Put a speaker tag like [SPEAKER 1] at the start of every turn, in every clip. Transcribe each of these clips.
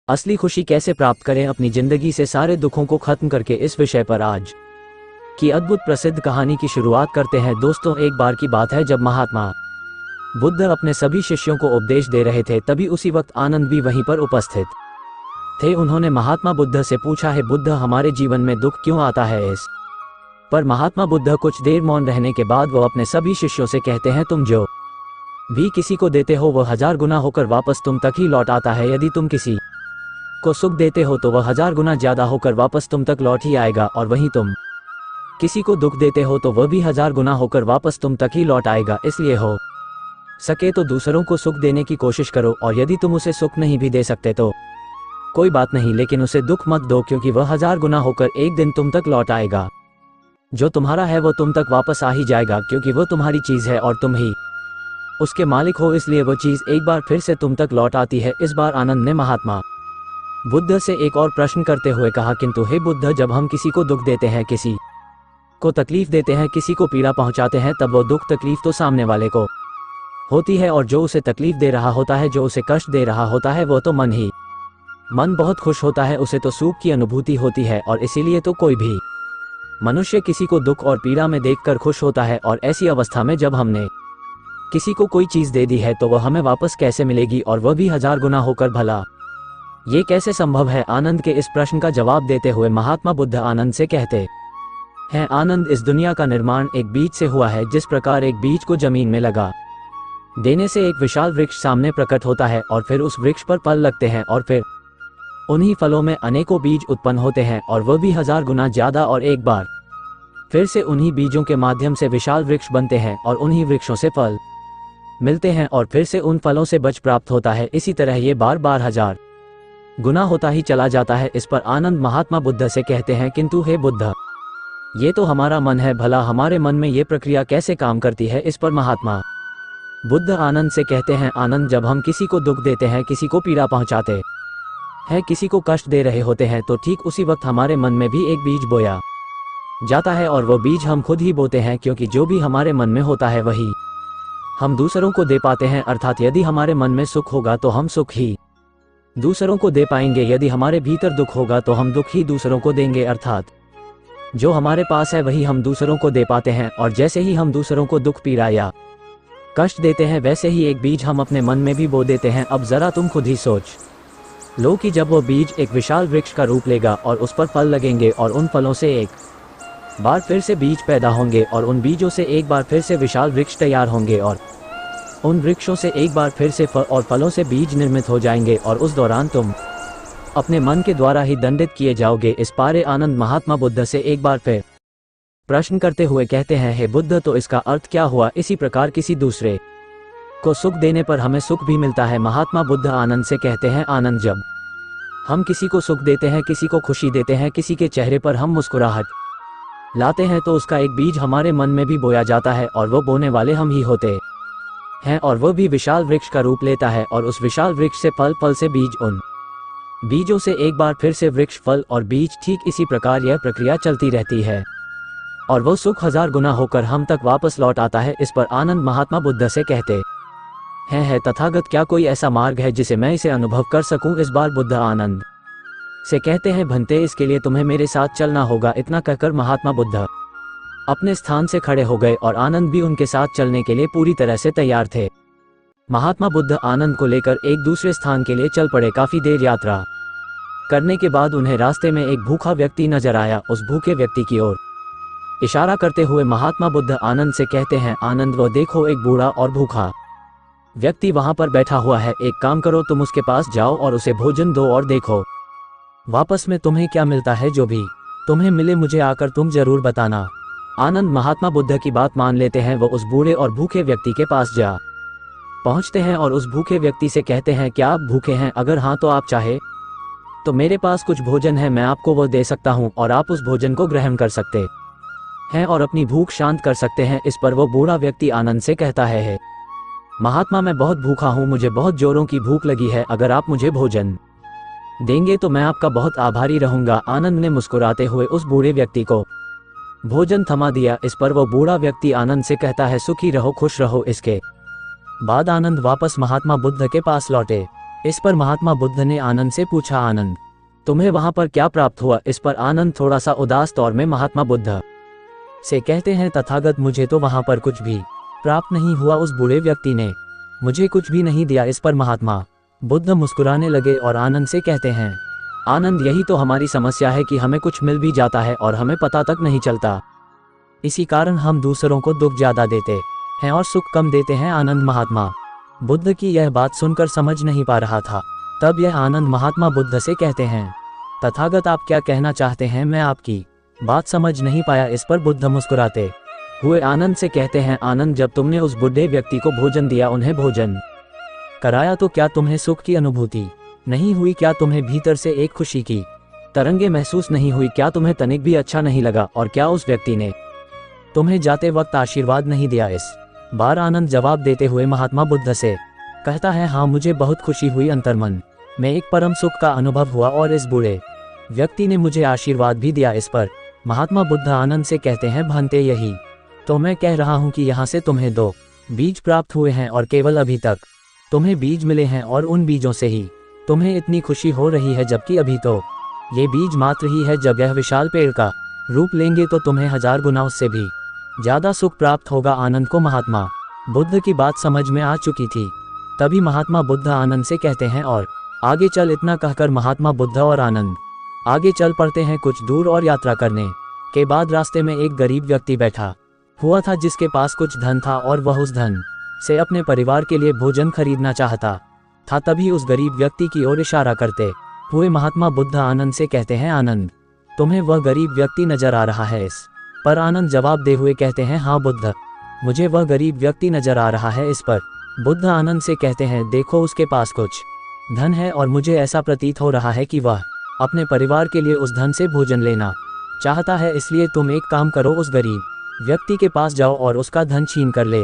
[SPEAKER 1] असली खुशी कैसे प्राप्त करें, अपनी जिंदगी से सारे दुखों को खत्म करके, इस विषय पर आज की अद्भुत प्रसिद्ध कहानी की शुरुआत करते हैं। दोस्तों, एक बार की बात है जब महात्मा बुद्ध अपने सभी शिष्यों को उपदेश दे रहे थे, तभी उसी वक्त आनंद भी वहीं पर उपस्थित थे। उन्होंने महात्मा बुद्ध से पूछा, है बुद्ध, हमारे जीवन में दुख क्यों आता है? इस पर महात्मा बुद्ध कुछ देर मौन रहने के बाद वो अपने सभी शिष्यों से कहते हैं, तुम जो भी किसी को देते हो वह 1000 गुना होकर वापस तुम तक ही लौट आता है। यदि तुम किसी को सुख देते हो तो वह 1000 गुना ज्यादा होकर वापस तुम तक लौट ही आएगा, और वहीं तुम किसी को दुख देते हो तो वह भी 1000 गुना होकर वापस तुम तक ही लौट आएगा। इसलिए हो सके तो दूसरों को सुख देने की कोशिश करो, और यदि तुम उसे सुख नहीं भी दे सकते तो कोई बात नहीं, लेकिन उसे दुख मत दो, क्योंकि वह 1000 गुना होकर एक दिन तुम तक लौट आएगा। जो तुम्हारा है वो तुम तक वापस आ ही जाएगा, क्योंकि वो तुम्हारी चीज है और तुम ही उसके मालिक हो, इसलिए वो चीज एक बार फिर से तुम तक लौट आती है। इस बार आनंद ने महात्मा बुद्ध से एक और प्रश्न करते हुए कहा, किंतु हे बुद्ध, जब हम किसी को दुख देते हैं, किसी को तकलीफ देते हैं, किसी को पीड़ा पहुंचाते हैं, तब वो दुख तकलीफ तो सामने वाले को होती है, और जो उसे तकलीफ दे रहा होता है, जो उसे कष्ट दे रहा होता है, वो तो मन बहुत खुश होता है, उसे तो सुख की अनुभूति होती है। और इसीलिए तो कोई भी मनुष्य किसी को दुख और पीड़ा में देखकर खुश होता है। और ऐसी अवस्था में जब हमने किसी को कोई चीज दे दी है तो वह हमें वापस कैसे मिलेगी, और वह भी 1000 गुना होकर? भला ये कैसे संभव है? आनंद के इस प्रश्न का जवाब देते हुए महात्मा बुद्ध आनंद से कहते हैं, आनंद, इस दुनिया का निर्माण एक बीज से हुआ है। जिस प्रकार एक बीज को जमीन में लगा देने से एक विशाल वृक्ष सामने प्रकट होता है, और फिर उस वृक्ष पर फल लगते हैं, और फिर उन्हीं फलों में अनेकों बीज उत्पन्न होते हैं, और वह भी 1000 गुना ज्यादा, और एक बार फिर से उन्हीं बीजों के माध्यम से विशाल वृक्ष बनते हैं, और उन्हीं वृक्षों से फल मिलते हैं, और फिर से उन फलों से बच प्राप्त होता है। इसी तरह ये बार बार 1000 गुना होता ही चला जाता है। इस पर आनंद महात्मा बुद्ध से कहते हैं, किंतु हे बुद्ध, ये तो हमारा मन है, भला हमारे मन में ये प्रक्रिया कैसे काम करती है? इस पर महात्मा बुद्ध आनंद से कहते हैं, आनंद, जब हम किसी को दुख देते हैं, किसी को पीड़ा पहुंचाते हैं, किसी को कष्ट दे रहे होते हैं, तो ठीक उसी वक्त हमारे मन में भी एक बीज बोया जाता है, और वो बीज हम खुद ही बोते हैं, क्योंकि जो भी हमारे मन में होता है वही हम दूसरों को दे पाते हैं। अर्थात यदि हमारे मन में सुख होगा तो हम सुख ही दूसरों को दे पाएंगे, यदि हमारे भीतर दुख होगा तो हम दुख ही दूसरों को देंगे। अर्थात जो हमारे पास है वही हम दूसरों को दे पाते हैं, और जैसे ही हम दूसरों को दुख, पीड़ा या कष्ट देते हैं, वैसे ही एक बीज हम अपने मन में भी बो देते हैं। अब जरा तुम खुद ही सोच लो कि जब वो बीज एक विशाल वृक्ष का रूप लेगा और उस पर फल लगेंगे, और उन फलों से एक बार फिर से बीज पैदा होंगे, और उन बीजों से एक बार फिर से विशाल वृक्ष तैयार होंगे, और उन वृक्षों से एक बार फिर से फल और फलों से बीज निर्मित हो जाएंगे, और उस दौरान तुम अपने मन के द्वारा ही दंडित किए जाओगे। इस पारे आनंद महात्मा बुद्ध से एक बार फिर प्रश्न करते हुए कहते हैं, हे बुद्ध, तो इसका अर्थ क्या हुआ? इसी प्रकार किसी दूसरे को सुख देने पर हमें सुख भी मिलता है। महात्मा बुद्ध आनंद से कहते हैं, आनंद, जब हम किसी को सुख देते हैं, किसी को खुशी देते हैं, किसी के चेहरे पर हम मुस्कुराहट लाते हैं, तो उसका एक बीज हमारे मन में भी बोया जाता है, और वो बोने वाले हम ही होते हैं, और वह भी विशाल वृक्ष का रूप लेता है, और उस विशाल वृक्ष से फल, फल से बीज, उन बीजों से एक बार फिर से वृक्ष, फल और बीज। ठीक इसी प्रकार यह प्रक्रिया चलती रहती है, और वो सुख 1000 गुना होकर हम तक वापस लौट आता है। इस पर आनंद महात्मा बुद्ध से कहते हैं, तथागत, क्या कोई ऐसा मार्ग है जिसे मैं इसे अनुभव कर सकूं? इस बार बुद्ध आनंद से कहते हैं, भंते, इसके लिए तुम्हें मेरे साथ चलना होगा। इतना कहकर महात्मा बुद्ध अपने स्थान से खड़े हो गए, और आनंद भी उनके साथ चलने के लिए पूरी तरह से तैयार थे। महात्मा बुद्ध आनंद को लेकर एक दूसरे स्थान के लिए चल पड़े। काफी देर यात्रा करने के बाद उन्हें रास्ते में एक भूखा व्यक्ति नजर आया। उस भूखे व्यक्ति की ओर इशारा करते हुए महात्मा बुद्ध आनंद से कहते हैं, आनंद, वो देखो, एक बूढ़ा और भूखा व्यक्ति वहां पर बैठा हुआ है। एक काम करो, तुम उसके पास जाओ और उसे भोजन दो, और देखो वापस में तुम्हें क्या मिलता है। जो भी तुम्हें मिले मुझे आकर तुम जरूर बताना। आनंद महात्मा बुद्ध की बात मान लेते हैं। वो उस बूढ़े और भूखे व्यक्ति के पास जा पहुंचते हैं, और उस भूखे व्यक्ति से कहते हैं, क्या आप भूखे हैं? अगर हाँ तो आप चाहे तो मेरे पास कुछ भोजन है, मैं आपको वो दे सकता हूँ, और आप उस भोजन को ग्रहण कर सकते हैं और अपनी भूख शांत कर सकते हैं। इस पर वो बूढ़ा व्यक्ति आनंद से कहता है, महात्मा, मैं बहुत भूखा हूँ, मुझे बहुत जोरों की भूख लगी है। अगर आप मुझे भोजन देंगे तो मैं आपका बहुत आभारी रहूंगा। आनंद ने मुस्कुराते हुए उस बूढ़े व्यक्ति को भोजन थमा दिया। इस पर वो बूढ़ा व्यक्ति आनंद से कहता है, सुखी रहो, खुश रहो। इसके बाद आनंद वापस महात्मा बुद्ध के पास लौटे। इस पर महात्मा बुद्ध ने आनंद से पूछा, आनंद तुम्हें वहां पर क्या प्राप्त हुआ? इस पर आनंद थोड़ा सा उदास तौर में महात्मा बुद्ध से कहते हैं, तथागत मुझे तो वहां पर कुछ भी प्राप्त नहीं हुआ, उस बूढ़े व्यक्ति ने मुझे कुछ भी नहीं दिया। इस पर महात्मा बुद्ध मुस्कुराने लगे और आनंद से कहते हैं, आनंद यही तो हमारी समस्या है कि हमें कुछ मिल भी जाता है और हमें पता तक नहीं चलता। इसी कारण हम दूसरों को दुख ज्यादा देते हैं और सुख कम देते हैं। आनंद महात्मा बुद्ध की यह बात सुनकर समझ नहीं पा रहा था। तब यह आनंद महात्मा बुद्ध से कहते हैं, तथागत आप क्या कहना चाहते हैं? मैं आपकी बात समझ नहीं पाया। इस पर बुद्ध मुस्कुराते हुए आनंद से कहते हैं, आनंद जब तुमने उस बूढ़े व्यक्ति को भोजन दिया, उन्हें भोजन कराया, तो क्या तुम्हें सुख की अनुभूति नहीं हुई? क्या तुम्हें भीतर से एक खुशी की तरंगे महसूस नहीं हुई? क्या तुम्हें तनिक भी अच्छा नहीं लगा? और क्या उस व्यक्ति ने तुम्हें जाते वक्त आशीर्वाद नहीं दिया? इस बार आनंद जवाब देते हुए महात्मा बुद्ध से कहता है, हाँ मुझे बहुत खुशी हुई, अंतर्मन में एक परम सुख का अनुभव हुआ और इस बूढ़े व्यक्ति ने मुझे आशीर्वाद भी दिया। इस पर महात्मा बुद्ध आनंद से कहते हैं, भंते यही तो मैं कह रहा हूँ कि यहाँ से तुम्हें 2 बीज प्राप्त हुए हैं और केवल अभी तक तुम्हें बीज मिले हैं और उन बीजों से ही तुम्हें इतनी खुशी हो रही है, जबकि अभी तो ये बीज मात्र ही है। जब यह विशाल पेड़ का रूप लेंगे तो तुम्हें 1000 गुना उससे भी ज्यादा सुख प्राप्त होगा। आनंद को महात्मा बुद्ध की बात समझ में आ चुकी थी। तभी महात्मा बुद्ध आनंद से कहते हैं, और आगे चल। इतना कहकर महात्मा बुद्ध और आनंद आगे चल पड़ते हैं। कुछ दूर और यात्रा करने के बाद रास्ते में एक गरीब व्यक्ति बैठा हुआ था, जिसके पास कुछ धन था और वह उस धन से अपने परिवार के लिए भोजन खरीदना चाहता था। तभी उस गरीब व्यक्ति की ओर इशारा करते हुए महात्मा बुद्ध आनंद से कहते हैं, आनंद तुम्हें वह गरीब व्यक्ति नजर आ रहा है? इस पर आनंद जवाब दे हुए कहते हैं, हाँ बुद्ध मुझे वह गरीब व्यक्ति नजर आ रहा है। इस पर बुद्ध आनंद से कहते हैं, देखो उसके पास कुछ धन है और मुझे ऐसा प्रतीत हो रहा है कि वह अपने परिवार के लिए उस धन से भोजन लेना चाहता है। इसलिए तुम एक काम करो, उस गरीब व्यक्ति के पास जाओ और उसका धन छीन कर ले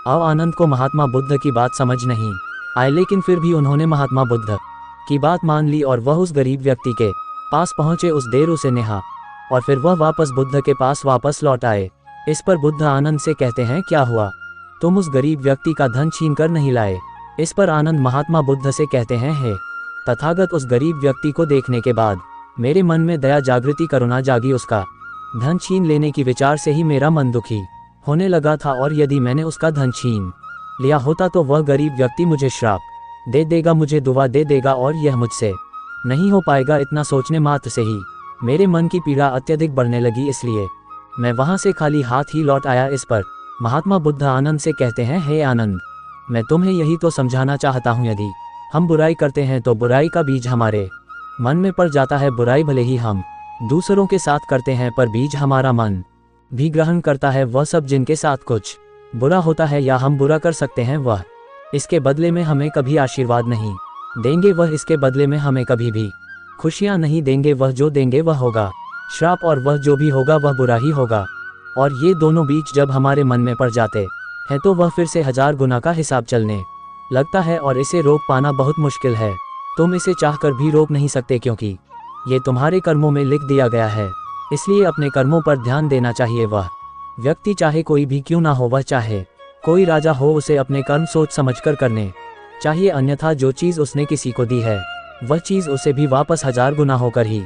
[SPEAKER 1] आओ। आनंद को महात्मा बुद्ध की बात समझ नहीं आई, लेकिन फिर भी उन्होंने महात्मा बुद्ध की बात मान ली और वह उस गरीब व्यक्ति के पास पहुंचे। उस देर उसे नेहा और फिर वह वापस बुद्ध के पास वापस लौट आए। इस पर बुद्ध आनंद से कहते हैं, क्या हुआ? तुम उस गरीब व्यक्ति का धन छीन कर नहीं लाए? इस पर आनंद महात्मा बुद्ध से कहते हैं, हे तथागत उस गरीब व्यक्ति को देखने के बाद मेरे मन में दया जागृति, करुणा जागी। उसका धन छीन लेने की विचार से ही मेरा मन दुखी होने लगा था, और यदि मैंने उसका धन छीन लिया होता तो वह गरीब व्यक्ति मुझे श्राप दे देगा, मुझे दुआ दे देगा और यह मुझसे नहीं हो पाएगा। इतना सोचने मात्र से ही मेरे मन की पीड़ा अत्यधिक बढ़ने लगी, इसलिए मैं वहां से खाली हाथ ही लौट आया। इस पर महात्मा बुद्ध आनंद से कहते हैं, हे आनंद मैं तुम्हें यही तो समझाना चाहता हूँ, यदि हम बुराई करते हैं तो बुराई का बीज हमारे मन में पड़ जाता है। बुराई भले ही हम दूसरों के साथ करते हैं, पर बीज हमारा मन भी ग्रहण करता है। वह सब जिनके साथ कुछ बुरा होता है या हम बुरा कर सकते हैं, वह इसके बदले में हमें कभी आशीर्वाद नहीं देंगे, वह इसके बदले में हमें कभी भी खुशियां नहीं देंगे। वह जो देंगे वह होगा श्राप, और वह जो भी होगा वह बुरा ही होगा। और ये दोनों बीज जब हमारे मन में पड़ जाते हैं तो वह फिर से 1000 गुना का हिसाब चलने लगता है, और इसे रोक पाना बहुत मुश्किल है। तुम इसे चाहकर भी रोक नहीं सकते, क्योंकि ये तुम्हारे कर्मों में लिख दिया गया है। इसलिए अपने कर्मों पर ध्यान देना चाहिए। वह व्यक्ति चाहे कोई भी क्यों ना हो, वह चाहे कोई राजा हो, उसे अपने कर्म सोच समझकर करने चाहिए। अन्यथा जो चीज़ उसने किसी को दी है वह चीज़ उसे भी वापस 1000 गुना होकर ही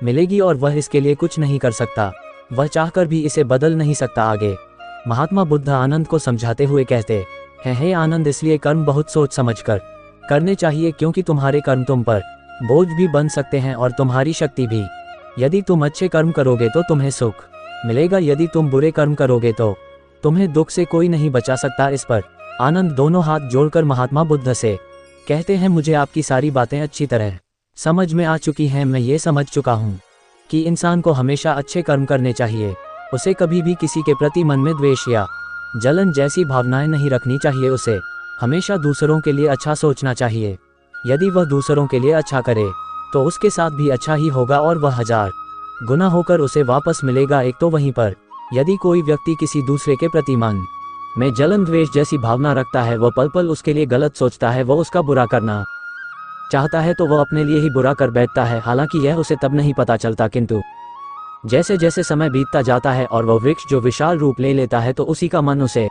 [SPEAKER 1] मिलेगी, और वह इसके लिए कुछ नहीं कर सकता। वह चाहकर भी इसे बदल नहीं सकता। आगे महात्मा बुद्ध आनंद को समझाते हुए कहते हैं, हे आनंद इसलिए कर्म बहुत सोच समझकर करने चाहिए, क्योंकि तुम्हारे कर्म तुम पर बोझ भी बन सकते हैं और तुम्हारी शक्ति भी। यदि तुम अच्छे कर्म करोगे तो तुम्हें सुख मिलेगा, यदि तुम बुरे कर्म करोगे तो तुम्हें दुख से कोई नहीं बचा सकता। इस पर आनंद दोनों हाथ जोड़कर महात्मा बुद्ध से कहते हैं, मुझे आपकी सारी बातें अच्छी तरह समझ में आ चुकी हैं। मैं ये समझ चुका हूँ कि इंसान को हमेशा अच्छे कर्म करने चाहिए। उसे कभी भी किसी के प्रति मन में द्वेष या जलन जैसी भावनाएं नहीं रखनी चाहिए। उसे हमेशा दूसरों के लिए अच्छा सोचना चाहिए। यदि वह दूसरों के लिए अच्छा करे तो उसके साथ भी अच्छा ही होगा, और वह 1000 गुना होकर उसे वापस मिलेगा। एक तो वहीं पर यदि कोई व्यक्ति किसी दूसरे के प्रति मन में जलन द्वेष जैसी भावना रखता है, वह पल पल उसके लिए गलत सोचता है, वह उसका बुरा करना चाहता है तो वह अपने लिए ही बुरा कर बैठता है। हालांकि यह उसे तब नहीं पता चलता, किंतु जैसे जैसे समय बीतता जाता है और वह वृक्ष जो विशाल रूप ले लेता है तो उसी का मन उसे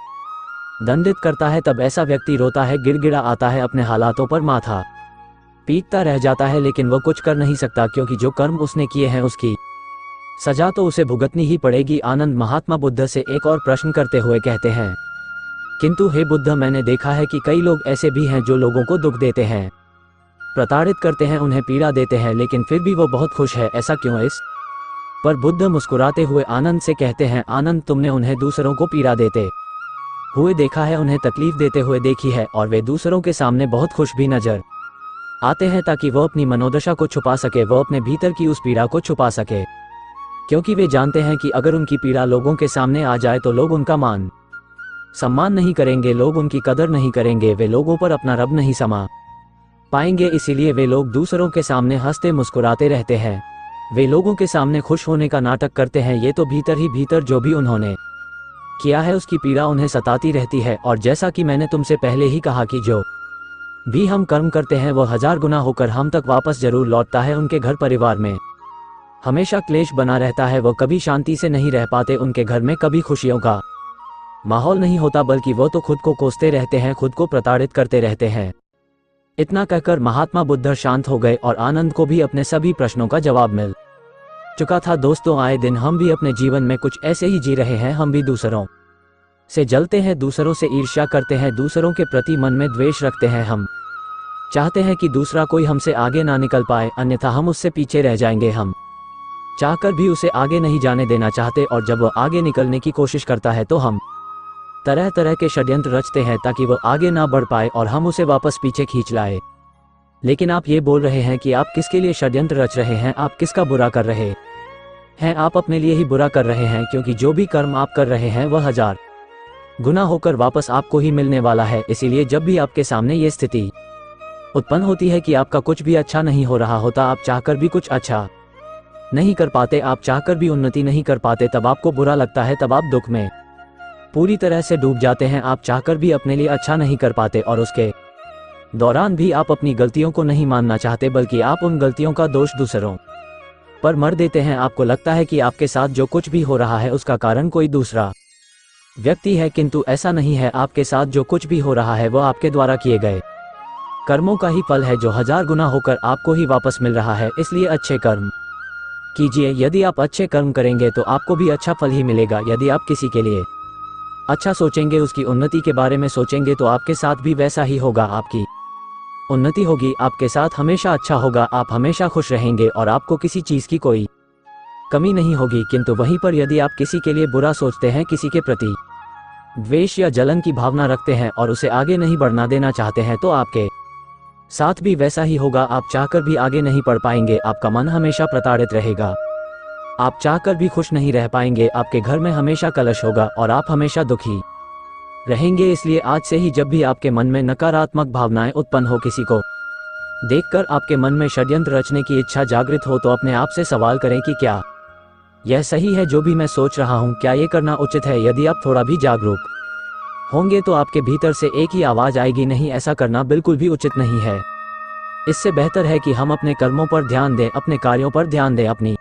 [SPEAKER 1] दंडित करता है। तब ऐसा व्यक्ति रोता है, गिड़गिड़ा आता है, अपने हालातों पर माथा पीटता रह जाता है, लेकिन वो कुछ कर नहीं सकता क्योंकि जो कर्म उसने किए हैं उसकी सजा तो उसे भुगतनी ही पड़ेगी। आनंद महात्मा बुद्ध से एक और प्रश्न करते हुए कहते हैं, किंतु हे बुद्ध, मैंने देखा है कि कई लोग ऐसे भी हैं जो लोगों को दुख देते हैं, प्रताड़ित करते हैं, उन्हें पीड़ा देते हैं, लेकिन फिर भी वो बहुत खुश है, ऐसा क्यों है? इस पर बुद्ध मुस्कुराते हुए आनंद से कहते हैं, आनंद, तुमने उन्हें दूसरों को पीड़ा देते हुए देखा है, उन्हें तकलीफ देते हुए देखी है, और वे दूसरों के सामने बहुत खुश भी नजर आते हैं ताकि वो अपनी मनोदशा को छुपा सके, वो अपने भीतर की उस पीड़ा को छुपा सके, क्योंकि वे जानते हैं कि अगर उनकी पीड़ा लोगों के सामने आ जाए तो लोग उनका मान सम्मान नहीं करेंगे, लोग उनकी कदर नहीं करेंगे, वे लोगों पर अपना रब नहीं समा पाएंगे। इसीलिए वे लोग दूसरों के सामने हंसते मुस्कुराते रहते हैं, वे लोगों के सामने खुश होने का नाटक करते हैं। ये तो भीतर ही भीतर जो भी उन्होंने किया है उसकी पीड़ा उन्हें सताती रहती है। और जैसा कि मैंने तुमसे पहले ही कहा कि जो भी हम कर्म करते हैं वो 1000 गुना होकर हम तक वापस जरूर लौटता है। उनके घर परिवार में हमेशा क्लेश बना रहता है, वो कभी शांति से नहीं रह पाते, उनके घर में कभी खुशियों का माहौल नहीं होता, बल्कि वो तो खुद को कोसते रहते हैं, खुद को प्रताड़ित करते रहते हैं। इतना कहकर महात्मा बुद्ध शांत हो गए और आनंद को भी अपने सभी प्रश्नों का जवाब मिल चुका था। दोस्तों, आए दिन हम भी अपने जीवन में कुछ ऐसे ही जी रहे हैं। हम भी दूसरों से जलते हैं, दूसरों से ईर्ष्या करते हैं, दूसरों के प्रति मन में द्वेष रखते हैं। हम चाहते हैं कि दूसरा कोई हमसे आगे ना निकल पाए, अन्यथा हम उससे पीछे रह जाएंगे। हम चाहकर भी उसे आगे नहीं जाने देना चाहते, और जब वह आगे निकलने की कोशिश करता है तो हम तरह तरह के षड्यंत्र रचते हैं ताकि वह आगे ना बढ़ पाए और हम उसे वापस पीछे खींच लाए। लेकिन आप ये बोल रहे हैं कि आप किसके लिए षड्यंत्र रच रहे हैं? आप किसका बुरा कर रहे हैं? आप अपने लिए ही बुरा कर रहे हैं, क्योंकि जो भी कर्म आप कर रहे हैं वह 1000 गुना होकर वापस आपको ही मिलने वाला है। इसीलिए जब भी आपके सामने ये स्थिति उत्पन्न होती है कि आपका कुछ भी अच्छा नहीं हो रहा होता, आप चाहकर भी कुछ अच्छा नहीं कर पाते, आप चाहकर भी उन्नति नहीं कर पाते, तब आपको बुरा लगता है, तब आप दुख में पूरी तरह से डूब जाते हैं। आप चाहकर भी अपने लिए अच्छा नहीं कर पाते, और उसके दौरान भी आप अपनी गलतियों को नहीं मानना चाहते, बल्कि आप उन गलतियों का दोष दूसरों पर मर देते हैं। आपको लगता है कि आपके साथ जो कुछ भी हो रहा है उसका कारण कोई दूसरा व्यक्ति है, किंतु ऐसा नहीं है। आपके साथ जो कुछ भी हो रहा है वह आपके द्वारा किए गए कर्मों का ही फल है, जो 1000 गुना होकर आपको ही वापस मिल रहा है। इसलिए अच्छे कर्म कीजिए। यदि आप अच्छे कर्म करेंगे तो आपको भी अच्छा फल ही मिलेगा। यदि आप किसी के लिए अच्छा सोचेंगे, उसकी उन्नति के बारे में सोचेंगे, तो आपके साथ भी वैसा ही होगा। आपकी उन्नति होगी, आपके साथ हमेशा अच्छा होगा, आप हमेशा खुश रहेंगे और आपको किसी चीज की कोई कमी नहीं होगी। किंतु वहीं पर यदि आप किसी के लिए बुरा सोचते हैं, किसी के प्रति द्वेष या जलन की भावना रखते हैं और उसे आगे नहीं बढ़ना देना चाहते हैं, तो आपके साथ भी वैसा ही होगा। आप चाहकर भी आगे नहीं बढ़ पाएंगे, आपका मन हमेशा प्रताड़ित रहेगा, आप चाहकर भी खुश नहीं रह पाएंगे, आपके घर में हमेशा कलश होगा और आप हमेशा दुखी रहेंगे। इसलिए आज से ही जब भी आपके मन में नकारात्मक भावनाएं उत्पन्न हो, किसी को देखकर आपके मन में षड्यंत्र रचने की इच्छा जागृत हो, तो अपने आप से सवाल करें कि क्या यह सही है जो भी मैं सोच रहा हूं? क्या ये करना उचित है? यदि आप थोड़ा भी जागरूक होंगे तो आपके भीतर से एक ही आवाज आएगी, नहीं, ऐसा करना बिल्कुल भी उचित नहीं है। इससे बेहतर है कि हम अपने कर्मों पर ध्यान दें, अपने कार्यों पर ध्यान दें, अपनी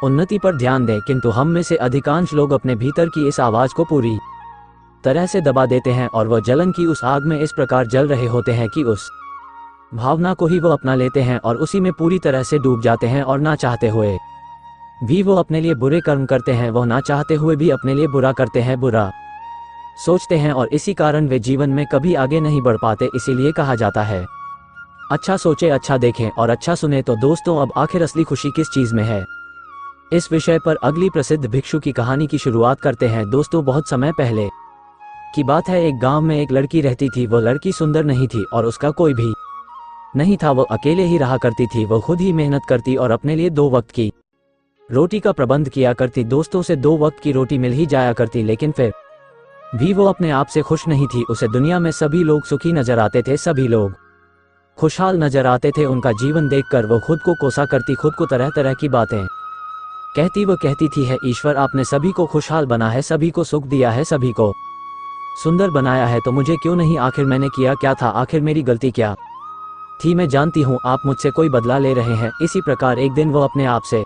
[SPEAKER 1] उन्नति पर ध्यान दें। किंतु हम में से अधिकांश लोग अपने भीतर की इस आवाज को पूरी तरह से दबा देते हैं और वह जलन की उस आग में इस प्रकार जल रहे होते हैं कि उस भावना को ही वो अपना लेते हैं और उसी में पूरी तरह से डूब जाते हैं, और ना चाहते हुए भी वो अपने लिए बुरे कर्म करते हैं। वह ना चाहते हुए भी अपने लिए बुरा करते हैं, बुरा सोचते हैं, और इसी कारण वे जीवन में कभी आगे नहीं बढ़ पाते। इसीलिए कहा जाता है, अच्छा सोचे, अच्छा देखें और अच्छा सुने। तो दोस्तों, अब आखिर असली खुशी किस चीज में है, इस विषय पर अगली प्रसिद्ध भिक्षु की कहानी की शुरुआत करते हैं। दोस्तों, बहुत समय पहले की बात है। एक गांव में एक लड़की रहती थी। वो लड़की सुंदर नहीं थी और उसका कोई भी नहीं था। वो अकेले ही रहा करती थी। वो खुद ही मेहनत करती और अपने लिए 2 वक्त की रोटी का प्रबंध किया करती। दोस्तों से 2 वक्त की रोटी मिल ही जाया करती, लेकिन फिर भी वो अपने आप से खुश नहीं थी। उसे दुनिया में सभी लोग सुखी नजर आते थे, सभी लोग खुशहाल नजर आते थे। उनका जीवन देखकर वो खुद को कोसा करती, खुद को तरह तरह की बातें कहती। वो कहती थी, है ईश्वर, आपने सभी को खुशहाल बना है, सभी को सुख दिया है, सभी को सुंदर बनाया है, तो मुझे क्यों नहीं? आखिर मैंने किया क्या था? आखिर मेरी गलती क्या थी? मैं जानती हूँ आप मुझसे कोई बदला ले रहे हैं। इसी प्रकार एक दिन वो अपने आप से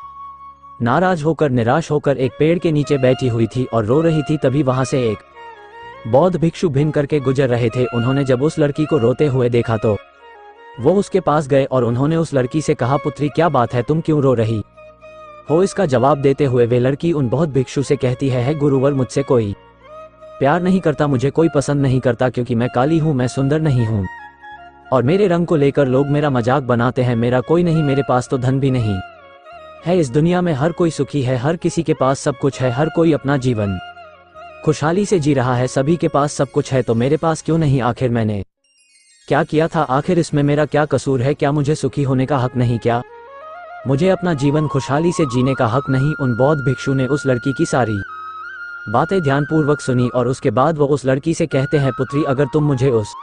[SPEAKER 1] नाराज होकर, निराश होकर एक पेड़ के नीचे बैठी हुई थी और रो रही थी। तभी वहां से एक बौद्ध भिक्षु भिन करके गुजर रहे थे। उन्होंने जब उस लड़की को रोते हुए देखा तो वो उसके पास गए और उन्होंने उस लड़की से कहा, पुत्री क्या बात है, तुम क्यों रो रही हो? इसका जवाब देते हुए वे लड़की उन बहुत भिक्षु से कहती है गुरुवर, मुझसे कोई प्यार नहीं करता, मुझे कोई पसंद नहीं करता, क्योंकि मैं काली हूँ, मैं सुंदर नहीं हूँ और मेरे रंग को लेकर लोग मेरा मजाक बनाते हैं। मेरा कोई नहीं, मेरे पास तो धन भी नहीं है। इस दुनिया में हर कोई सुखी है, हर किसी के पास सब कुछ है, हर कोई अपना जीवन खुशहाली से जी रहा है, सभी के पास सब कुछ है, तो मेरे पास क्यों नहीं? आखिर मैंने क्या किया था? आखिर इसमें मेरा क्या कसूर है? क्या मुझे सुखी होने का हक नहीं? क्या मुझे अपना जीवन खुशहाली से जीने का हक नहीं? उन बौद्ध भिक्षु ने उस लड़की की सारी बातें ध्यानपूर्वक सुनी और उसके बाद वो उस लड़की से कहते हैं, पुत्री अगर तुम मुझे उस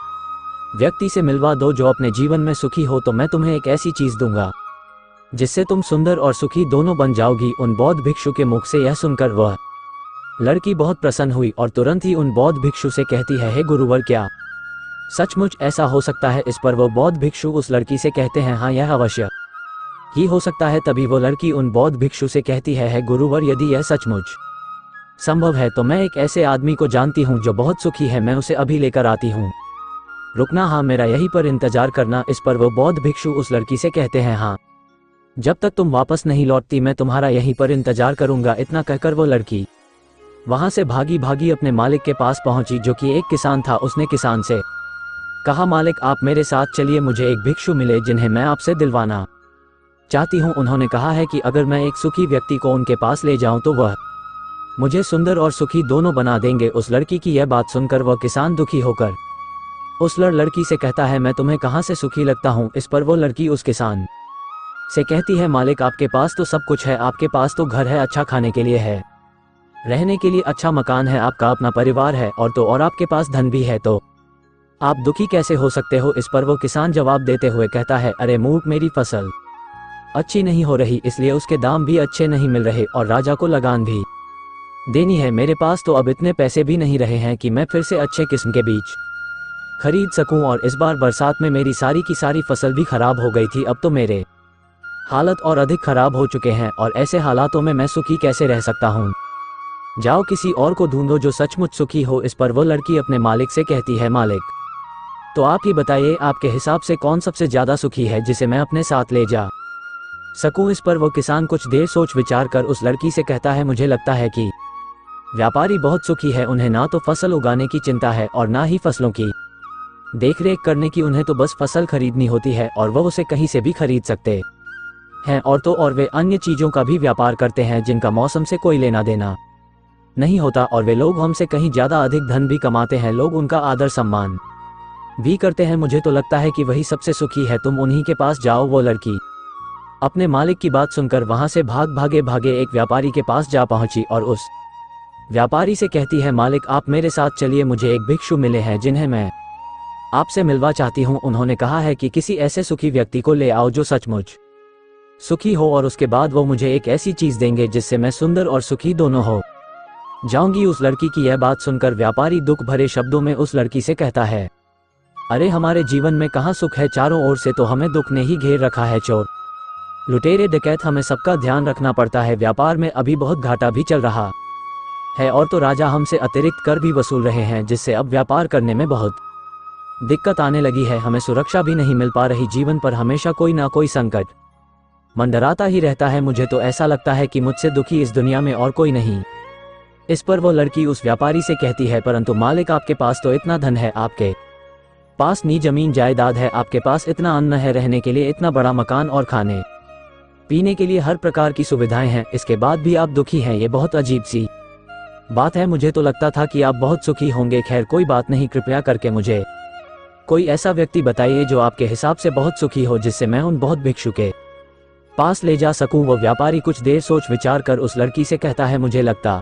[SPEAKER 1] व्यक्ति से मिलवा दो जो अपने जीवन में सुखी हो, तो मैं तुम्हें एक ऐसी चीज दूंगा जिससे तुम सुंदर और सुखी दोनों बन जाओगी। उन बौद्ध भिक्षु के मुख से यह सुनकर वह लड़की बहुत प्रसन्न हुई और तुरंत ही उन बौद्ध भिक्षु से कहती है, हे गुरुवर, क्या सचमुच ऐसा हो सकता है? इस पर वो बौद्ध भिक्षु उस लड़की से कहते हैं, हाँ यह अवश्य ही हो सकता है। तभी वो लड़की उन बौद्ध भिक्षु से कहती है गुरुवर, यदि यह सचमुच संभव है तो मैं एक ऐसे आदमी को जानती हूँ जो बहुत सुखी है, मैं उसे अभी लेकर आती हूँ, रुकना, हाँ मेरा यहीं पर इंतजार करना। इस पर वो बौद्ध भिक्षु उस लड़की से कहते हैं, हाँ जब तक तुम वापस नहीं लौटती मैं तुम्हारा यहीं पर इंतजार करूंगा। इतना कहकर वो लड़की वहां से भागी भागी अपने मालिक के पास पहुंची, जो कि एक किसान था। उसने किसान से कहा, मालिक आप मेरे साथ चलिए, मुझे एक भिक्षु मिले जिन्हें मैं आपसे दिलवाना चाहती हूँ। उन्होंने कहा है कि अगर मैं एक सुखी व्यक्ति को उनके पास ले जाऊं तो वह मुझे सुंदर और सुखी दोनों बना देंगे। उस लड़की की यह बात सुनकर वह किसान दुखी होकर उस लड़की से कहता है, मैं तुम्हें कहाँ से सुखी लगता हूँ? इस पर वो लड़की उस किसान से कहती है, मालिक आपके पास तो सब कुछ है, आपके पास तो घर है, अच्छा खाने के लिए है, रहने के लिए अच्छा मकान है, आपका अपना परिवार है और आपके पास धन भी है, तो आप दुखी कैसे हो सकते हो? इस पर वो किसान जवाब देते हुए कहता है, अरे मूर्ख, मेरी फसल अच्छी नहीं हो रही, इसलिए उसके दाम भी अच्छे नहीं मिल रहे और राजा को लगान भी देनी है। मेरे पास तो अब इतने पैसे भी नहीं रहे हैं कि मैं फिर से अच्छे किस्म के बीज खरीद सकूं और इस बार बरसात में मेरी सारी की सारी फसल भी खराब हो गई थी। अब तो मेरे हालत और अधिक खराब हो चुके हैं और ऐसे हालातों में मैं सुखी कैसे रह सकता हूं? जाओ किसी और को ढूंढो जो सचमुच सुखी हो। इस पर वो लड़की अपने मालिक से कहती है, मालिक तो आप ही बताइए, आपके हिसाब से कौन सबसे ज्यादा सुखी है जिसे मैं अपने साथ ले जा सकूं? इस पर वो किसान कुछ देर सोच विचार कर उस लड़की से कहता है, मुझे लगता है कि व्यापारी बहुत सुखी है, उन्हें ना तो फसल उगाने की चिंता है और ना ही फसलों की देखरेख करने की, उन्हें तो बस फसल खरीदनी होती है और वह उसे कहीं से भी खरीद सकते हैं और वे अन्य चीजों का भी व्यापार करते हैं जिनका मौसम से कोई लेना देना नहीं होता और वे लोग हमसे कहीं ज्यादा अधिक धन भी कमाते हैं, लोग उनका आदर सम्मान भी करते हैं। मुझे तो लगता है कि वही सबसे सुखी है, तुम उन्हीं के पास जाओ। वो लड़की अपने मालिक की बात सुनकर वहां से भागे एक व्यापारी के पास जा पहुंची और उस व्यापारी से कहती है, मालिक आप मेरे साथ चलिए, मुझे एक भिक्षु मिले हैं जिन्हें मैं आपसे मिलवा चाहती हूँ। उन्होंने कहा है कि किसी ऐसे सुखी व्यक्ति को ले आओ जो सचमुच सुखी हो और उसके बाद वो मुझे एक ऐसी चीज देंगे जिससे मैं सुंदर और सुखी दोनों हो जाऊंगी। उस लड़की की यह बात सुनकर व्यापारी दुख भरे शब्दों में उस लड़की से कहता है, अरे हमारे जीवन में कहाँ सुख है, चारों ओर से तो हमें दुख ने ही घेर रखा है। चोर लुटेरे डकैत, हमें सबका ध्यान रखना पड़ता है, व्यापार में अभी बहुत घाटा भी चल रहा है और तो राजा हमसे अतिरिक्त कर भी वसूल रहे हैं, जिससे अब व्यापार करने में बहुत दिक्कत आने लगी है, हमें सुरक्षा भी नहीं मिल पा रही, जीवन पर हमेशा कोई ना कोई संकट मंडराता ही रहता है, मुझे तो ऐसा लगता है कि मुझसे दुखी इस दुनिया में और कोई नहीं। इस पर वो लड़की उस व्यापारी से कहती है, परंतु मालिक आपके पास तो इतना धन है, आपके पास नी जमीन जायदाद है, आपके पास इतना अन्न है, रहने के लिए इतना बड़ा मकान और खाने पीने के लिए हर प्रकार की सुविधाएं हैं, इसके बाद भी आप दुखी हैं, ये बहुत अजीब सी बात है। मुझे तो लगता था कि आप बहुत सुखी होंगे। खैर कोई बात नहीं, कृपया करके मुझे कोई ऐसा व्यक्ति बताइए जो आपके हिसाब से बहुत सुखी हो, जिससे मैं उन बहुत भिक्षु के पास ले जा सकूं। वो व्यापारी कुछ देर सोच विचार कर उस लड़की से कहता है, मुझे लगता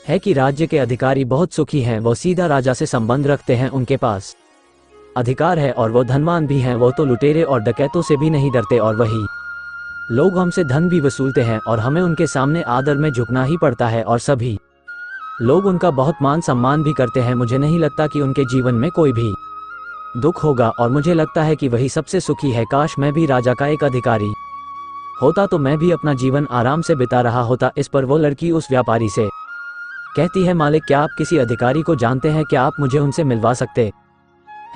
[SPEAKER 1] है कि राज्य के अधिकारी बहुत सुखी हैं, वो सीधा राजा से संबंध रखते हैं, उनके पास अधिकार है और वो धनवान भी हैं, वो तो लुटेरे और डकैतों से भी नहीं डरते और वही लोग हमसे धन भी वसूलते हैं और हमें उनके सामने आदर में झुकना ही पड़ता है और सभी लोग उनका बहुत मान सम्मान भी करते हैं। मुझे नहीं लगता कि उनके जीवन में कोई भी दुख होगा और मुझे लगता है कि वही सबसे सुखी है। काश मैं भी राजा का एक अधिकारी होता तो मैं भी अपना जीवन आराम से बिता रहा होता। इस पर वो लड़की उस व्यापारी से कहती है, मालिक क्या आप किसी अधिकारी को जानते हैं, क्या आप मुझे उनसे मिलवा सकते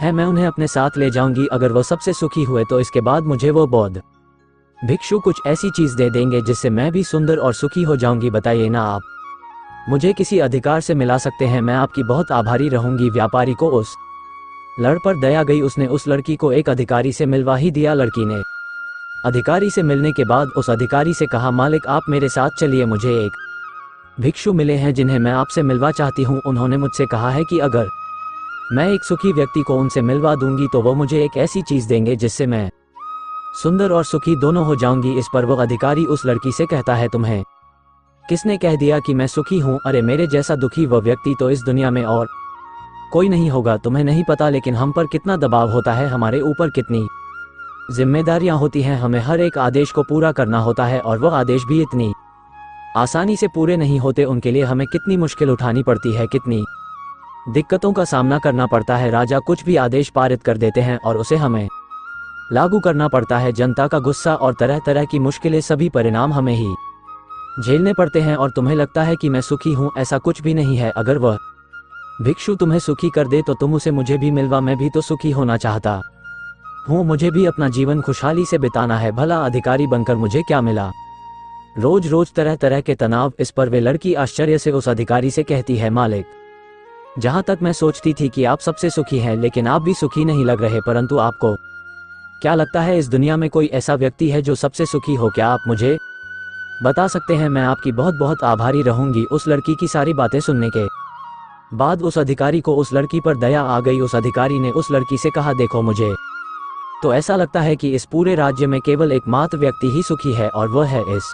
[SPEAKER 1] है, मैं उन्हें अपने साथ ले जाऊंगी। अगर वो सबसे सुखी हुए तो इसके बाद मुझे वो बौद्ध भिक्षु कुछ ऐसी चीज दे देंगे जिससे मैं भी सुंदर और सुखी हो जाऊंगी। बताइए ना, आप मुझे किसी अधिकार से मिला सकते हैं, मैं आपकी बहुत आभारी रहूंगी। व्यापारी को उस लड़ पर दया गई, उसने उस लड़की को एक अधिकारी से मिलवा ही दिया। लड़की ने अधिकारी से मिलने के बाद उस अधिकारी से कहा, मालिक आप मेरे साथ चलिए, मुझे एक भिक्षु मिले हैं जिन्हें मैं आपसे मिलवा चाहती हूँ। उन्होंने मुझसे कहा है कि अगर मैं एक सुखी व्यक्ति को उनसे मिलवा दूंगी तो वो मुझे एक ऐसी चीज देंगे जिससे मैं सुंदर और सुखी दोनों हो जाऊंगी। इस पर वो अधिकारी उस लड़की से कहता है, तुम्हें किसने कह दिया कि मैं सुखी हूँ? अरे मेरे जैसा दुखी वह व्यक्ति तो इस दुनिया में और कोई नहीं होगा। तुम्हें नहीं पता, लेकिन हम पर कितना दबाव होता है, हमारे ऊपर कितनी जिम्मेदारियां होती हैं, हमें हर एक आदेश को पूरा करना होता है और वह आदेश भी इतनी आसानी से पूरे नहीं होते। उनके लिए हमें कितनी मुश्किल उठानी पड़ती है, कितनी दिक्कतों का सामना करना पड़ता है। राजा कुछ भी आदेश पारित कर देते हैं और उसे हमें लागू करना पड़ता है। जनता का गुस्सा और तरह तरह की मुश्किलें, सभी परिणाम हमें ही झेलने पड़ते हैं। और तुम्हें लगता है कि मैं सुखी हूँ, ऐसा कुछ भी नहीं है। अगर वह भिक्षु तुम्हें सुखी कर दे तो तुम उसे मुझे भी मिलवा, मैं भी तो सुखी होना चाहता हूँ, मुझे भी अपना जीवन खुशहाली से बिताना है। भला अधिकारी बनकर मुझे क्या मिला? रोज रोज तरह तरह के तनाव। इस पर वे लड़की आश्चर्य से उस अधिकारी से कहती है, मालिक जहाँ तक मैं सोचती थी कि आप सबसे सुखी हैं, लेकिन आप भी सुखी नहीं लग रहे। परंतु आपको क्या लगता है इस दुनिया में कोई ऐसा व्यक्ति है जो सबसे सुखी हो? क्या आप मुझे बता सकते हैं? मैं आपकी बहुत बहुत आभारी रहूंगी। उस लड़की की सारी बातें सुनने के बाद उस अधिकारी को उस लड़की पर दया आ गई। उस अधिकारी ने उस लड़की से कहा, देखो मुझे तो ऐसा लगता है कि इस पूरे राज्य में केवल एकमात्र व्यक्ति ही सुखी है और वह है इस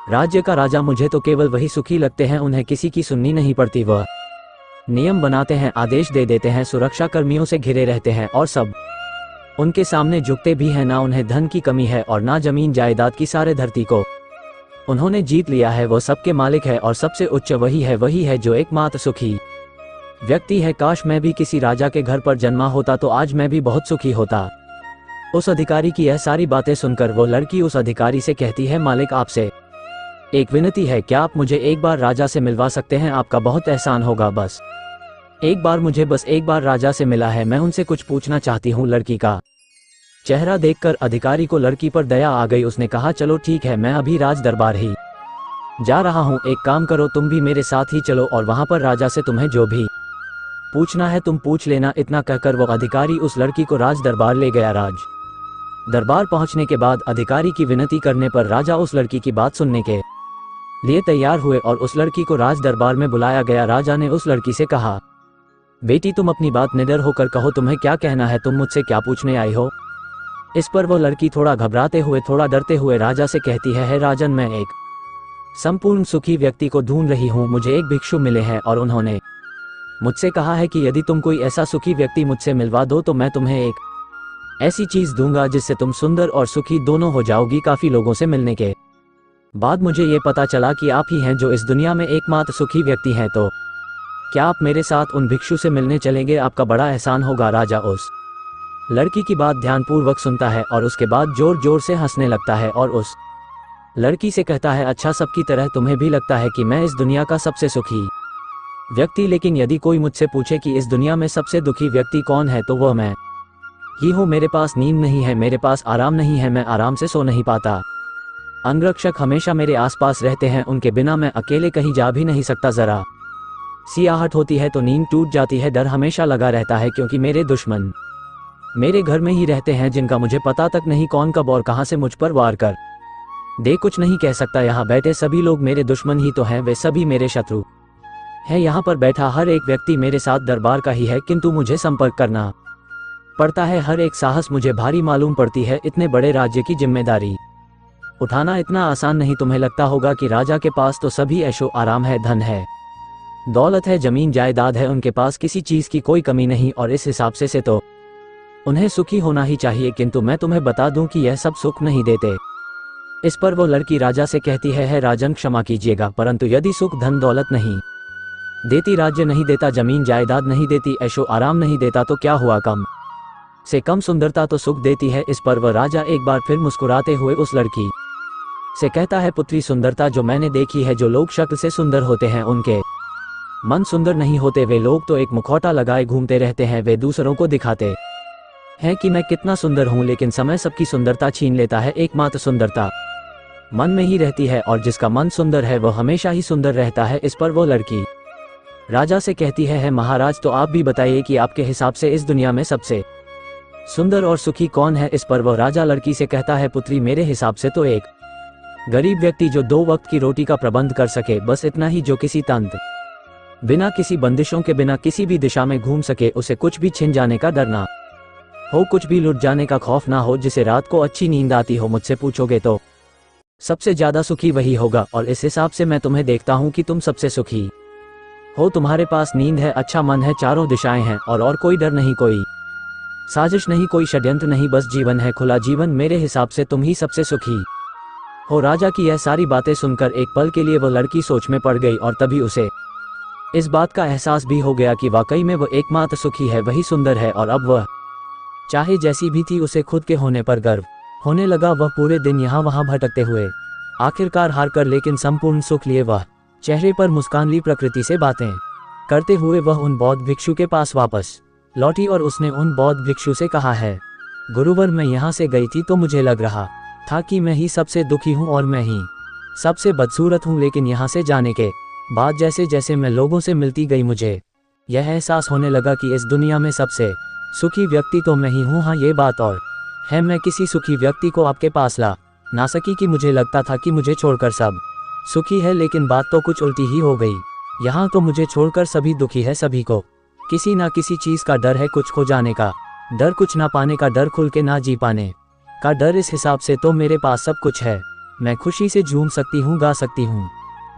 [SPEAKER 1] राज्य का राजा। मुझे तो केवल वही सुखी लगते हैं, उन्हें किसी की सुननी नहीं पड़ती। वह नियम बनाते हैं, आदेश दे देते हैं, सुरक्षा कर्मियों से घिरे रहते हैं और सब उनके सामने झुकते भी हैं। ना उन्हें धन की कमी है और ना जमीन जायदाद की। सारे धरती को उन्होंने जीत लिया है, वह सबके मालिक है और सबसे उच्च वही है जो एकमात्र सुखी व्यक्ति है। काश मैं भी किसी राजा के घर पर जन्मा होता तो आज मैं भी बहुत सुखी होता। उस अधिकारी की यह सारी बातें सुनकर वो लड़की उस अधिकारी से कहती है, मालिक आपसे एक विनती है, क्या आप मुझे एक बार राजा से मिलवा सकते हैं? आपका बहुत एहसान होगा। बस एक बार, मुझे बस एक बार राजा से मिला है, मैं उनसे कुछ पूछना चाहती हूँ। लड़की का चेहरा देखकर अधिकारी को लड़की पर दया आ गई। उसने कहा, चलो ठीक है, मैं अभी राज दरबार ही जा रहा हूँ, एक काम करो तुम भी मेरे साथ ही चलो और वहां पर राजा से तुम्हें जो भी पूछना है तुम पूछ लेना। इतना कहकर वो अधिकारी उस लड़की को राज दरबार ले गया। राज दरबार पहुंचने के बाद अधिकारी की विनती करने पर राजा उस लड़की की बात सुनने के लिए तैयार हुए और उस लड़की को राज दरबार में बुलाया गया। राजा ने उस लड़की से कहा, बेटी तुम अपनी बात निडर होकर कहो, तुम्हें क्या कहना है, तुम मुझसे क्या पूछने आई हो? इस पर वो लड़की थोड़ा घबराते हुए, थोड़ा डरते हुए राजा से कहती है, राजन मैं एक संपूर्ण सुखी व्यक्ति को ढूंढ रही हूँ। मुझे एक भिक्षु मिले हैं और उन्होंने मुझसे कहा है कि यदि तुम कोई ऐसा सुखी व्यक्ति मुझसे मिलवा दो तो मैं तुम्हें एक ऐसी चीज दूंगा जिससे तुम सुंदर और सुखी दोनों हो जाओगी। काफी लोगों से मिलने के बाद मुझे ये पता चला कि आप ही हैं जो इस दुनिया में एकमात्र सुखी व्यक्ति हैं, तो क्या आप मेरे साथ उन भिक्षु से मिलने चलेंगे? आपका बड़ा एहसान होगा। राजा उस लड़की की बात ध्यानपूर्वक सुनता है और उसके बाद जोर जोर से हंसने लगता है और उस लड़की से कहता है, अच्छा सबकी तरह तुम्हें भी लगता है कि मैं इस दुनिया का सबसे सुखी व्यक्ति, लेकिन यदि कोई मुझसे पूछे कि इस दुनिया में सबसे दुखी व्यक्ति कौन है तो वह मैं ही हूँ। मेरे पास नींद नहीं है, मेरे पास आराम नहीं है, मैं आराम से सो नहीं पाता। अंगरक्षक हमेशा मेरे आसपास रहते हैं, उनके बिना मैं अकेले कहीं जा भी नहीं सकता। जरा सी आहट होती है तो नींद टूट जाती है। डर हमेशा लगा रहता है क्योंकि मेरे दुश्मन मेरे घर में ही रहते हैं जिनका मुझे पता तक नहीं कौन कब और कहां से मुझ पर वार कर दे। कुछ नहीं कह सकता। यहाँ बैठे सभी लोग मेरे दुश्मन ही तो हैं, वे सभी मेरे शत्रु है। यहाँ पर बैठा हर एक व्यक्ति मेरे साथ दरबार का ही है, किंतु मुझे संपर्क करना पड़ता है। हर एक साहस मुझे भारी मालूम पड़ती है। इतने बड़े राज्य की जिम्मेदारी उठाना इतना आसान नहीं। तुम्हें लगता होगा कि राजा के पास तो सभी ऐशो आराम है, धन है, दौलत है, जमीन जायदाद है, उनके पास किसी चीज की कोई कमी नहीं और इस हिसाब से तो उन्हें सुखी होना ही चाहिए। किंतु मैं तुम्हें बता दूं कि यह सब सुख नहीं देते। इस पर वो लड़की राजा से कहती है, राजन क्षमा कीजिएगा, परंतु यदि सुख धन दौलत नहीं देती, राज्य नहीं देता, जमीन जायदाद नहीं देती, ऐशो आराम नहीं देता तो क्या हुआ, कम से कम सुंदरता तो सुख देती है। इस पर वह राजा एक बार फिर मुस्कुराते हुए उस लड़की से कहता है, पुत्री सुंदरता जो मैंने देखी है, जो लोग शक्ल से सुंदर होते हैं उनके मन सुंदर नहीं होते वे लोग तो एक मुखौटा लगाए घूमते रहते हैं, वे दूसरों को दिखाते हैं कि मैं कितना सुंदर हूँ, लेकिन समय सबकी सुंदरता छीन लेता है। एकमात्र सुंदरता मन में ही रहती है और जिसका मन सुंदर है वो हमेशा ही सुंदर रहता है। इस पर वो लड़की राजा से कहती है महाराज तो आप भी बताइए कि आपके हिसाब से इस दुनिया में सबसे सुंदर और सुखी कौन है। इस पर वह राजा लड़की से कहता है पुत्री मेरे हिसाब से तो एक गरीब व्यक्ति जो 2 वक्त की रोटी का प्रबंध कर सके, बस इतना ही, जो किसी तंत्र बिना किसी बंदिशों के बिना किसी भी दिशा में घूम सके, उसे कुछ भी छिन जाने का डर ना हो, कुछ भी लुट जाने का खौफ ना हो, जिसे रात को अच्छी नींद आती हो। मुझसे पूछोगे तो सबसे ज्यादा सुखी वही होगा और इस हिसाब से मैं तुम्हें देखता हूँ कि तुम सबसे सुखी हो। तुम्हारे पास नींद है, अच्छा मन है, चारों दिशाएं हैं और कोई डर नहीं, कोई साजिश नहीं, कोई षड्यंत्र नहीं, बस जीवन है, खुला जीवन। मेरे हिसाब से तुम ही सबसे सुखी हो। राजा की यह सारी बातें सुनकर एक पल के लिए वो लड़की सोच में पड़ गई और तभी उसे इस बात का एहसास भी हो गया कि वाकई में वह एकमात्र सुखी है, वही सुंदर है। और अब वह चाहे जैसी भी थी, उसे खुद के होने पर गर्व होने लगा। वह पूरे दिन यहाँ वहाँ भटकते हुए आखिरकार हार कर लेकिन संपूर्ण सुख लिए वह चेहरे पर मुस्कान ली प्रकृति से बातें करते हुए वह उन बौद्ध भिक्षु के पास वापस लौटी और उसने उन बौद्ध भिक्षु से कहा है गुरुवर मैं यहाँ से गई थी तो मुझे लग रहा था कि मैं ही सबसे दुखी हूँ और मैं ही सबसे बदसूरत हूँ, लेकिन यहाँ से जाने के बाद जैसे जैसे मैं लोगों से मिलती गई मुझे यह एहसास होने लगा कि इस दुनिया में सबसे सुखी व्यक्ति तो मैं ही हूँ। हाँ ये बात और है, मैं किसी सुखी व्यक्ति को आपके पास ला ना सकी कि मुझे लगता था कि मुझे छोड़कर सब सुखी है, लेकिन बात तो कुछ उल्टी ही हो गई। यहाँ तो मुझे छोड़कर सभी दुखी है, सभी को किसी ना किसी चीज़ का डर है, कुछ खो जाने का डर, कुछ ना पाने का डर, खुल के ना जी पाने का डर। इस हिसाब से तो मेरे पास सब कुछ है, मैं खुशी से झूम सकती हूँ, गा सकती हूँ,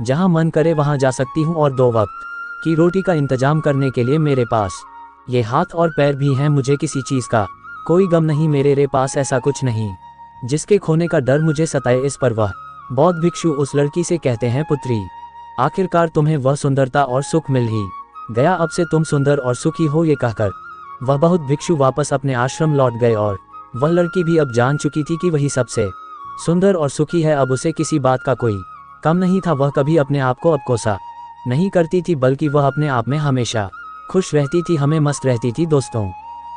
[SPEAKER 1] जहाँ मन करे वहाँ जा सकती हूँ और 2 वक्त की रोटी का इंतजाम करने के लिए मेरे पास ये हाथ और पैर भी हैं। मुझे किसी चीज़ का कोई गम नहीं, मेरे पास ऐसा कुछ नहीं जिसके खोने का डर मुझे सताए। इस पर वह बौद्ध भिक्षु उस लड़की से कहते हैं पुत्री आखिरकार तुम्हें वह सुंदरता और सुख मिल ही गया, अब से तुम सुंदर और सुखी हो। ये कहकर वह बहुत भिक्षु वापस अपने आश्रम लौट गए और वह लड़की भी अब जान चुकी थी कि वही सबसे सुंदर और सुखी है। अब उसे किसी बात का कोई कम नहीं था, वह कभी अपने आप को अब कोसा नहीं करती थी, बल्कि वह अपने आप में हमेशा खुश रहती थी, हमें मस्त रहती थी। दोस्तों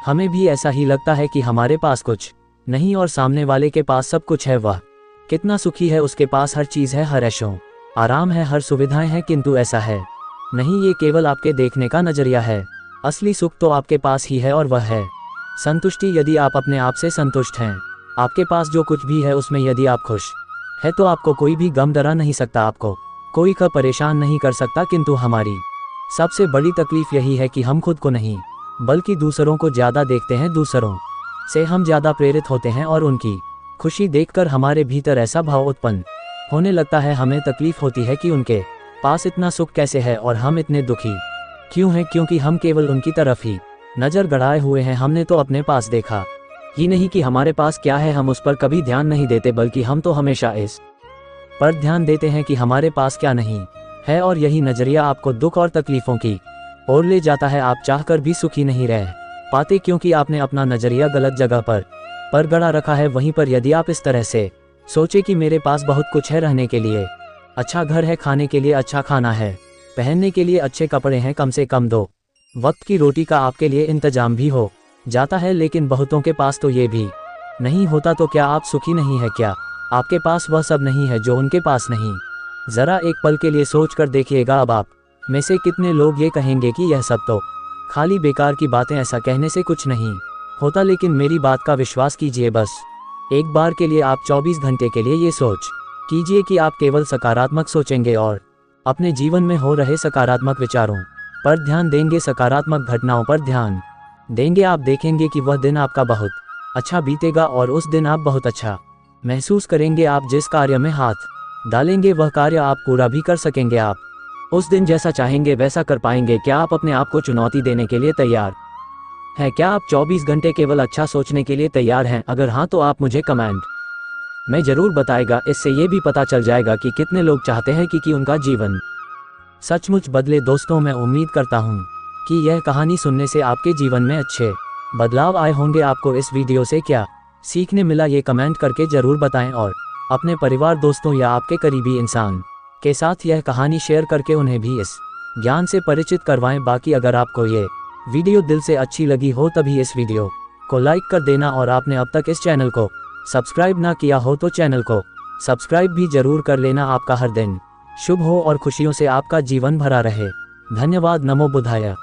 [SPEAKER 1] हमें भी ऐसा ही लगता है कि हमारे पास कुछ नहीं और सामने वाले के पास सब कुछ है, वह कितना सुखी है, उसके पास हर चीज़ है, हर ऐशो आराम है, हर सुविधाएं हैं। किंतु ऐसा है नहीं, ये केवल आपके देखने का नजरिया है, असली सुख तो आपके पास ही है और वह है संतुष्टि। यदि आप अपने आप से संतुष्ट हैं, आपके पास जो कुछ भी है उसमें यदि आप खुश है तो आपको कोई भी गम डरा नहीं सकता, आपको कोई परेशान नहीं कर सकता। किंतु हमारी सबसे बड़ी तकलीफ यही है कि हम खुद को नहीं बल्कि दूसरों को ज़्यादा देखते हैं, दूसरों से हम ज़्यादा प्रेरित होते हैं और उनकी खुशी देखकर हमारे भीतर ऐसा भाव उत्पन्न होने लगता है, हमें तकलीफ होती है कि उनके पास इतना सुख कैसे है और हम इतने दुखी क्यों हैं, क्योंकि हम केवल उनकी तरफ ही नज़र गड़ाए हुए हैं। हमने तो अपने पास देखा ही नहीं कि हमारे पास क्या है, हम उस पर कभी ध्यान नहीं देते, बल्कि हम तो हमेशा इस पर ध्यान देते हैं कि हमारे पास क्या नहीं है। और यही नज़रिया आपको दुख और तकलीफ़ों की ओर ले जाता है, आप चाहकर भी सुखी नहीं रह पाते, क्योंकि आपने अपना नज़रिया गलत जगह पर गड़ा रखा है। वहीं पर यदि आप इस तरह से सोचे कि मेरे पास बहुत कुछ है, रहने के लिए अच्छा घर है, खाने के लिए अच्छा खाना है, पहनने के लिए अच्छे कपड़े हैं, कम से कम 2 वक्त की रोटी का आपके लिए इंतजाम भी हो जाता है, लेकिन बहुतों के पास तो ये भी नहीं होता, तो क्या आप सुखी नहीं है? क्या आपके पास वह सब नहीं है जो उनके पास नहीं? ज़रा एक पल के लिए सोच कर देखिएगा, अब आप में से कितने लोग ये कहेंगे कि यह सब तो खाली बेकार की बातें, ऐसा कहने से कुछ नहीं होता। लेकिन मेरी बात का विश्वास कीजिए, बस एक बार के लिए आप 24 घंटे के लिए ये सोच कीजिए कि आप केवल सकारात्मक सोचेंगे और अपने जीवन में हो रहे सकारात्मक विचारों पर ध्यान देंगे, सकारात्मक घटनाओं पर ध्यान देंगे। आप देखेंगे कि वह दिन आपका बहुत अच्छा बीतेगा और उस दिन आप बहुत अच्छा महसूस करेंगे। आप जिस कार्य में हाथ डालेंगे वह कार्य आप पूरा भी कर सकेंगे, आप उस दिन जैसा चाहेंगे वैसा कर पाएंगे। क्या आप अपने आप को चुनौती देने के लिए तैयार हैं? क्या आप 24 घंटे केवल अच्छा सोचने के लिए तैयार हैं? अगर हाँ तो आप मुझे कमेंट में ज़रूर बताएगा, इससे ये भी पता चल जाएगा कि कितने लोग चाहते हैं कि उनका जीवन सचमुच बदले। दोस्तों मैं उम्मीद करता हूँ कि यह कहानी सुनने से आपके जीवन में अच्छे बदलाव आए होंगे। आपको इस वीडियो से क्या सीखने मिला ये कमेंट करके ज़रूर बताएं और अपने परिवार, दोस्तों या आपके करीबी इंसान के साथ यह कहानी शेयर करके उन्हें भी इस ज्ञान से परिचित करवाएं। बाकी अगर आपको ये वीडियो दिल से अच्छी लगी हो तभी इस वीडियो को लाइक कर देना, और आपने अब तक इस चैनल को सब्सक्राइब ना किया हो तो चैनल को सब्सक्राइब भी जरूर कर लेना। आपका हर दिन शुभ हो और खुशियों से आपका जीवन भरा रहे। धन्यवाद। नमो बुद्धाय।